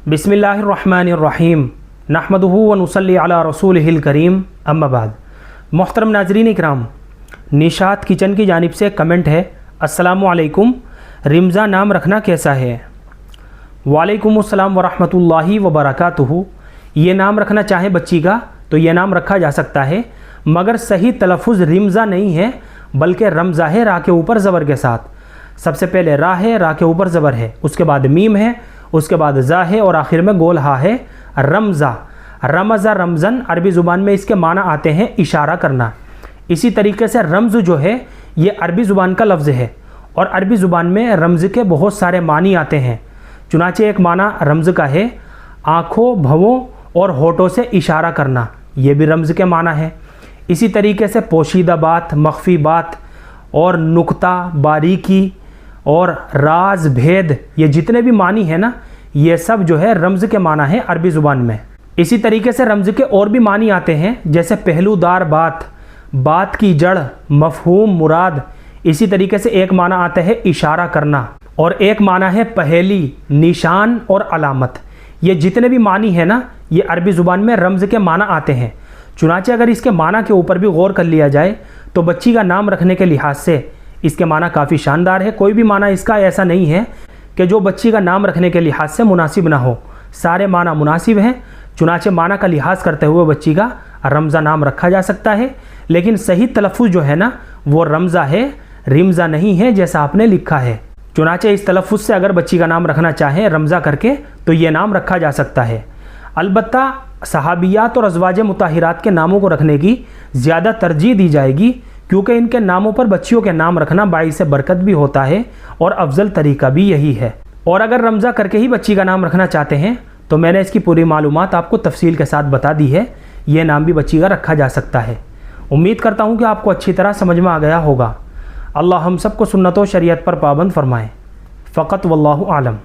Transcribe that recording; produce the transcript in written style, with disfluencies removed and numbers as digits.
बिस्मिल्लाहिर्रहमानिर्रहीम नहमदुहु व नुसल्ली अला रसूलिहिल करीम अम्मा बाद। मोहतरम नाज़रीन इकराम, निशात किचन की जानिब से कमेंट है, अस्सलामु अलैकुम, रिमज़ा नाम रखना कैसा है? वालेकुमुस्सलाम व रहमतुल्लाहि व बरकातुहू। ये नाम रखना चाहे बच्ची का तो ये नाम रखा जा सकता है, मगर सही तलफ़ुज़ रिमज़ा नहीं है बल्कि रमज़ा है, रा के ऊपर ज़बर के साथ। सबसे पहले रा है, रा के ऊपर ज़बर है, उसके बाद मीम है, उसके बाद ज़ा है और आखिर में गोल हा है। रमज़ा, रमज़ा, रमज़न अरबी ज़ुबान में इसके माना आते हैं इशारा करना। इसी तरीके से रमज़ जो है ये अरबी ज़ुबान का लफ्ज़ है और अरबी ज़ुबान में रमज़ के बहुत सारे मानी आते हैं। चुनाचे एक माना रमज़ का है आँखों, भवों और होठों से इशारा करना, ये भी रमज़ के माना है। इसी तरीके से पोशीदा बात, मख्फी बात और नुक्ता, बारीकी और राज, भेद, ये जितने भी मानी है ना, ये सब जो है रमज़ के माना है अरबी ज़ुबान में। इसी तरीके से रमज़ के और भी मानी आते हैं, जैसे पहलूदार बात, बात की जड़, मफ़हूम, मुराद। इसी तरीके से एक माना आता है इशारा करना और एक माना है पहेली, निशान और अलामत। ये जितने भी मानी है ना, ये अरबी ज़ुबान में रमज़ के माना आते हैं। चुनाचे अगर इसके माना के ऊपर भी गौर कर लिया जाए तो बच्ची का नाम रखने के लिहाज से इसके माना काफ़ी शानदार है। कोई भी माना इसका ऐसा नहीं है कि जो बच्ची का नाम रखने के लिहाज से मुनासिब ना हो, सारे माना मुनासिब हैं। चुनाचे माना का लिहाज करते हुए बच्ची का रमज़ा नाम रखा जा सकता है, लेकिन सही तलफ़ुज़ जो है ना वो रमज़ा है, रिमज़ा नहीं है जैसा आपने लिखा है। चुनाचे इस तलफ़ुज़ से अगर बच्ची का नाम रखना चाहें रमज़ा करके तो ये नाम रखा जा सकता है। अलबत्ता सहाबियात और अज़वाज मुताहिरात के नामों को रखने की ज़्यादा तरजीह दी जाएगी, क्योंकि इनके नामों पर बच्चियों के नाम रखना बाइस बरकत भी होता है और अफजल तरीका भी यही है। और अगर रमज़ा करके ही बच्ची का नाम रखना चाहते हैं तो मैंने इसकी पूरी मालूमात आपको तफसील के साथ बता दी है। ये नाम भी बच्ची का रखा जा सकता है। उम्मीद करता हूँ कि आपको अच्छी तरह समझ में आ गया होगा। अल्लाह हम सबको सुन्नत व शरीयत पर पाबंद फरमाए। फ़क़त वल्लाहु आलम।